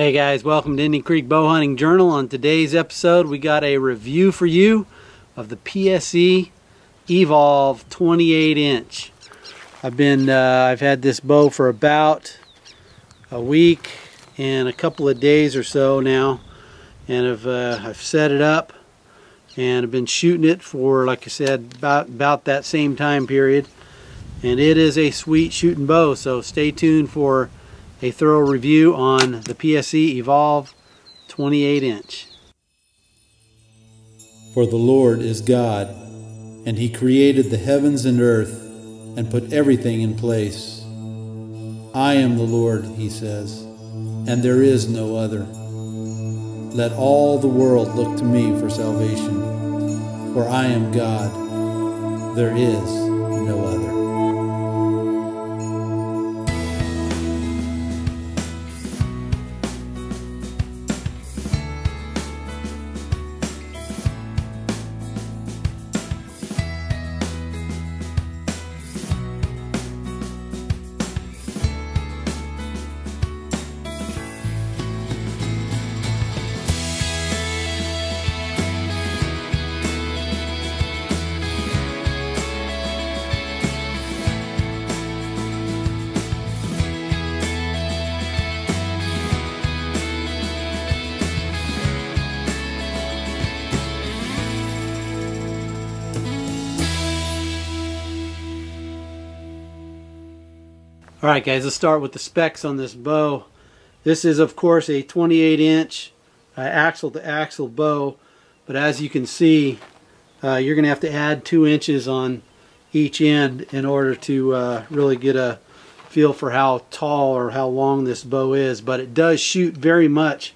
Hey guys, welcome to Indian Creek Bow Hunting Journal. On today's episode we got a review for you of the PSE Evolve 28-inch. I've had this bow for about a week and a couple of days or so now, and I've set it up and I've been shooting it for, like I said, about that same time period, and it is a sweet shooting bow. So stay tuned for a thorough review on the PSE Evolve 28-inch. For the Lord is God, and He created the heavens and earth, and put everything in place. I am the Lord, He says, and there is no other. Let all the world look to me for salvation, for I am God, there is no other. Alright guys, let's start with the specs on this bow. This is of course a 28-inch axle to axle bow, but as you can see you're going to have to add 2 inches on each end in order to really get a feel for how tall or how long this bow is. But it does shoot very much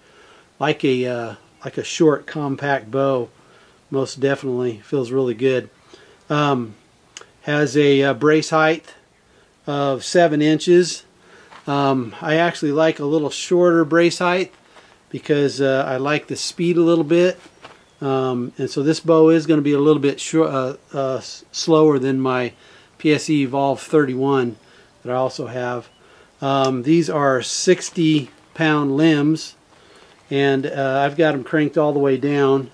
like a short compact bow. Most definitely feels really good. Has a brace height of 7 inches. I actually like a little shorter brace height because I like the speed a little bit, and so this bow is going to be a little bit slower than my PSE Evolve 31 that I also have. These are 60-pound limbs, and I've got them cranked all the way down,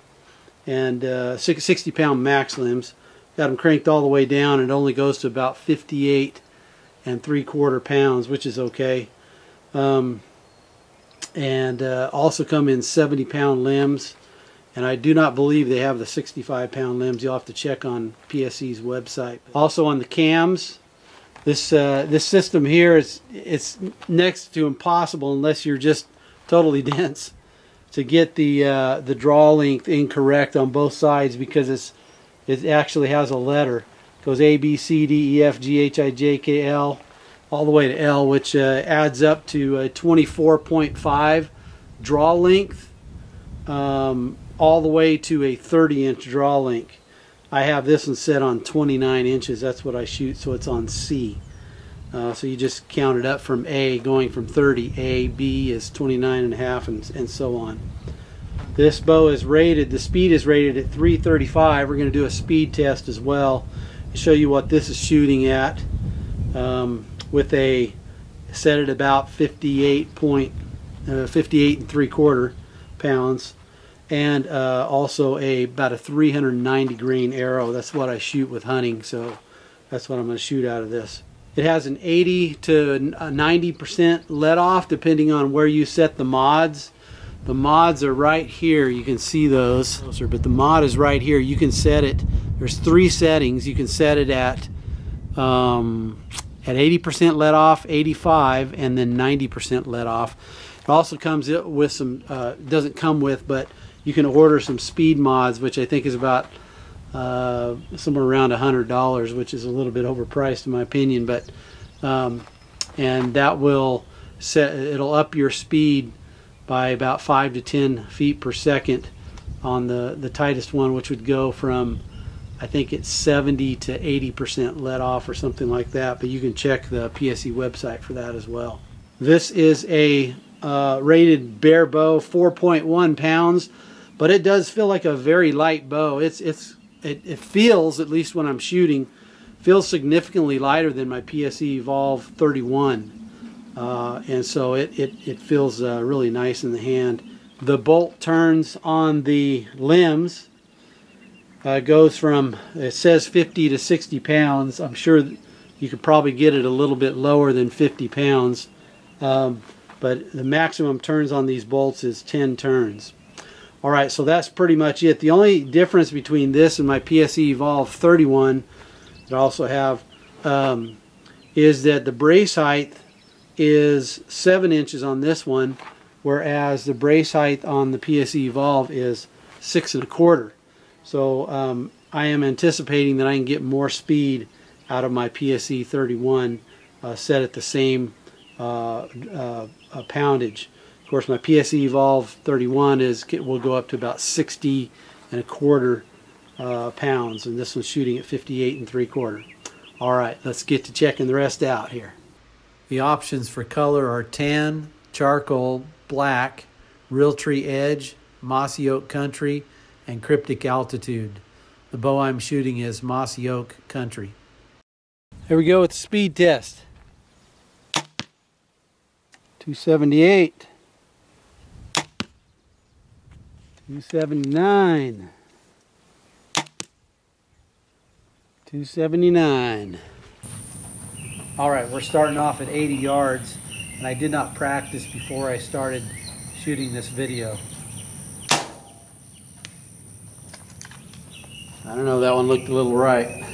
and 60-pound max limbs. Got them cranked all the way down, and it only goes to about 58 3/4 pounds, which is okay. And also come in 70-pound limbs, and I do not believe they have the 65-pound limbs. You'll have to check on PSE's website. Also on the cams, this system here it's next to impossible unless you're just totally dense to get the draw length incorrect on both sides, because it actually has a letter. Goes A, B, C, D, E, F, G, H, I, J, K, L, all the way to L, which adds up to a 24.5 draw length, all the way to a 30-inch draw length. I have this one set on 29 inches. That's what I shoot, so it's on C. So you just count it up from A, going from 30. A, B is 29.5, and so on. This bow is rated, the speed is rated at 335. We're going to do a speed test as well, show you what this is shooting at, with a set at about 58 3/4 pounds, and also about a 390 grain arrow. That's what I shoot with hunting, so that's what I'm going to shoot out of this. It has an 80 to 90% let off depending on where you set the mods. The mods are right here. You can see those, but the mod is right here. You can set it. There's 3 settings. You can set it at 80% let off, 85, and then 90% let off. It also comes with some, doesn't come with, but you can order some speed mods, which I think is about somewhere around $100, which is a little bit overpriced in my opinion. But and that will it'll up your speed by about 5 to 10 feet per second on the tightest one, which would go from, I think it's 70 to 80% let off or something like that, but you can check the PSE website for that as well. This is a rated bear bow, 4.1 pounds, but it does feel like a very light bow. It feels, at least when I'm shooting, feels significantly lighter than my PSE Evolve 31. and so it feels really nice in the hand. The bolt turns on the limbs goes from, it says 50 to 60 pounds. I'm sure you could probably get it a little bit lower than 50 pounds, but the maximum turns on these bolts is 10 turns. Alright, so that's pretty much it. The only difference between this and my PSE Evolve 31 that I also have is that the brace height is 7 inches on this one, whereas the brace height on the PSE Evolve is 6 1/4. So I am anticipating that I can get more speed out of my PSE 31 set at the same poundage. Of course, my PSE Evolve 31 will go up to about 60 1/4 pounds, and this one's shooting at 58 3/4. All right, let's get to checking the rest out here. The options for color are tan, charcoal, black, Realtree Edge, Mossy Oak Country, and Cryptic Altitude. The bow I'm shooting is Mossy Oak Country. Here we go with the speed test. 278. 279. 279. Alright, we're starting off at 80 yards, and I did not practice before I started shooting this video. I don't know, that one looked a little right.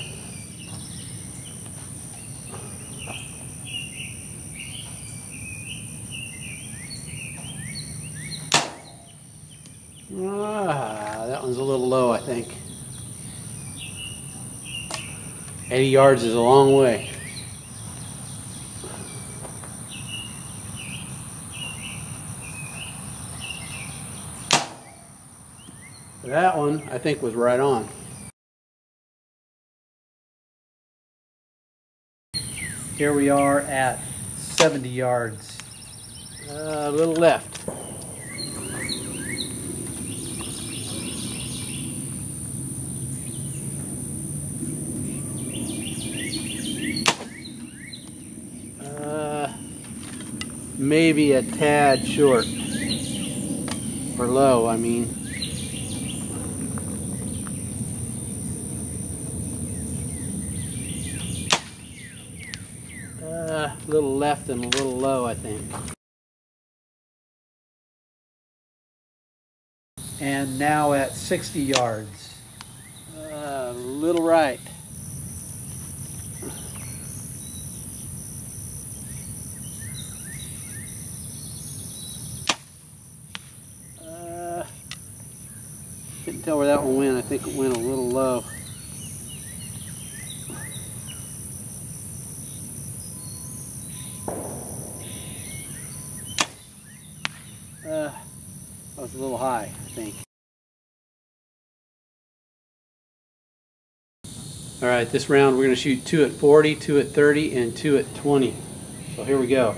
That one's a little low, I think. 80 yards is a long way. That one, I think, was right on. Here we are at 70 yards. A little left. Maybe a tad short. Or low, I mean. A little left and a little low, I think. And now at 60 yards. A little right. Couldn't tell where that one went. I think it went a little low. That was a little high, I think. Alright, this round we're going to shoot 2 at 40, 2 at 30, and 2 at 20. So here we go.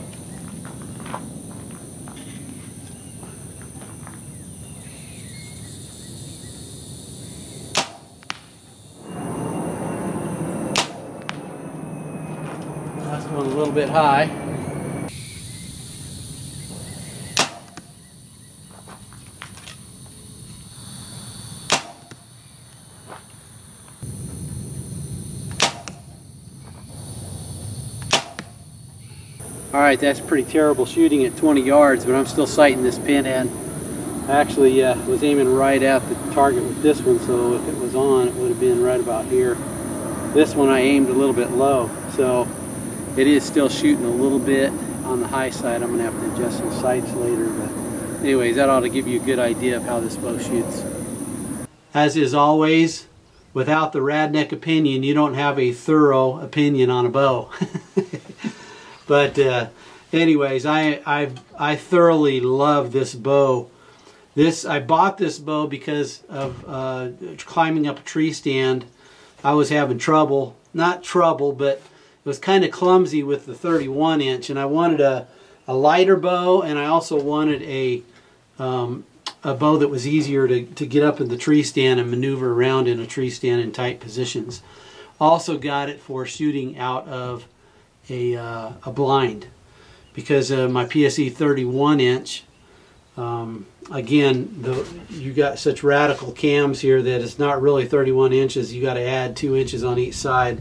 That's going a little bit high. Alright, that's pretty terrible shooting at 20 yards, but I'm still sighting this pin in. I actually was aiming right at the target with this one, so if it was on, it would have been right about here. This one I aimed a little bit low, so it is still shooting a little bit on the high side. I'm going to have to adjust some sights later, but anyways, that ought to give you a good idea of how this bow shoots. As is always, without the RadNek opinion, you don't have a thorough opinion on a bow. But anyways, I thoroughly love this bow. I bought this bow because of climbing up a tree stand. I was having trouble, not trouble, but it was kind of clumsy with the 31 inch, and I wanted a lighter bow, and I also wanted a bow that was easier to get up in the tree stand and maneuver around in a tree stand in tight positions. Also got it for shooting out of a blind, because of my PSE 31 inch. Again, you got such radical cams here that it's not really 31 inches. You got to add 2 inches on each side,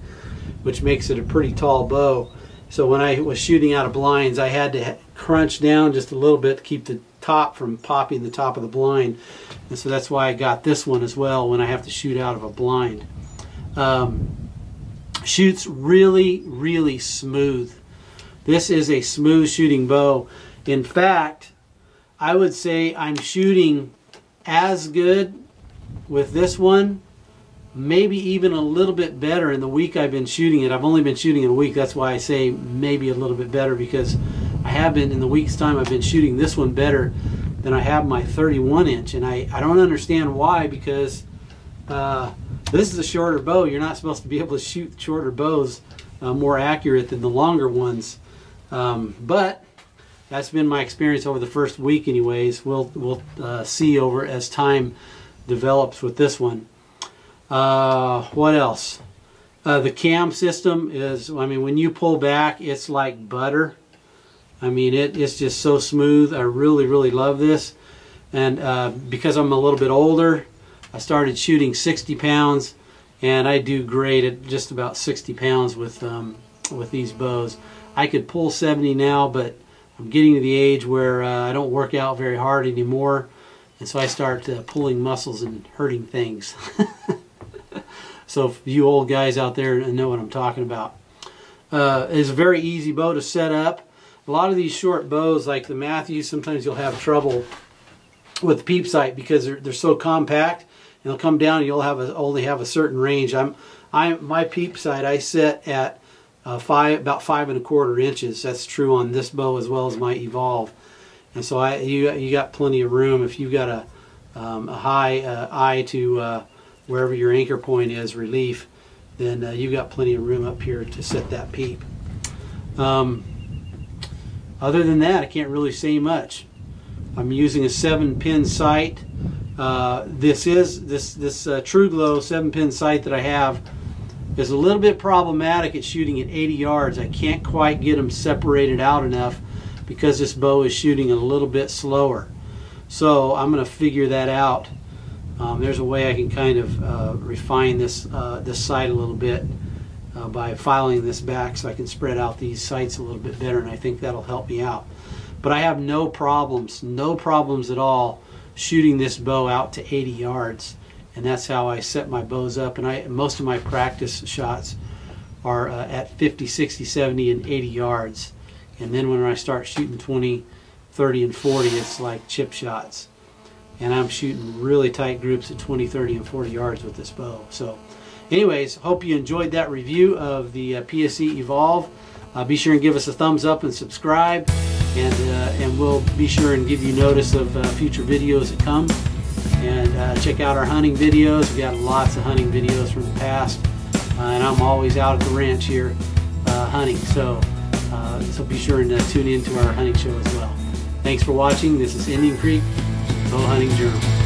which makes it a pretty tall bow. So when I was shooting out of blinds, I had to crunch down just a little bit to keep the top from popping the top of the blind. And so that's why I got this one as well when I have to shoot out of a blind. Shoots really, really smooth. This is a smooth shooting bow. In fact, I would say I'm shooting as good with this one, maybe even a little bit better in the week I've been shooting it. I've only been shooting it a week. That's why I say maybe a little bit better, because I have been, in the week's time, I've been shooting this one better than I have my 31 inch. And I don't understand why, because this is a shorter bow. You're not supposed to be able to shoot shorter bows more accurate than the longer ones. But that's been my experience over the first week anyways. We'll see over as time develops with this one. What else? The cam system is, I mean, when you pull back, it's like butter. I mean, it's just so smooth. I really, really love this. And because I'm a little bit older, I started shooting 60 pounds, and I do great at just about 60 pounds with these bows. I could pull 70 now, but I'm getting to the age where I don't work out very hard anymore, and so I start pulling muscles and hurting things. So if you old guys out there know what I'm talking about. It's a very easy bow to set up. A lot of these short bows, like the Matthews, sometimes you'll have trouble with the peep sight because they're so compact, and they'll come down and you'll have only have a certain range. My peep sight I set at about 5 1/4 inches. That's true on this bow as well as my Evolve, and so you got plenty of room if you got a high eye to wherever your anchor point is, relief, then you got plenty of room up here to set that peep. Other than that, I can't really say much. I'm using a 7-pin sight. This True Glow 7-pin sight that I have is a little bit problematic at shooting at 80 yards. I can't quite get them separated out enough because this bow is shooting a little bit slower. So I'm going to figure that out. There's a way I can kind of refine this sight a little bit by filing this back so I can spread out these sights a little bit better, and I think that'll help me out. But I have no problems at all shooting this bow out to 80 yards. And that's how I set my bows up. And most of my practice shots are at 50, 60, 70, and 80 yards. And then when I start shooting 20, 30, and 40, it's like chip shots. And I'm shooting really tight groups at 20, 30, and 40 yards with this bow. So anyways, hope you enjoyed that review of the PSE Evolve. Be sure and give us a thumbs up and subscribe. And we'll be sure and give you notice of future videos that come. And check out our hunting videos. We've got lots of hunting videos from the past. And I'm always out at the ranch here hunting. So be sure and tune in to our hunting show as well. Thanks for watching. This is Indian Creek Bow Hunting Journal.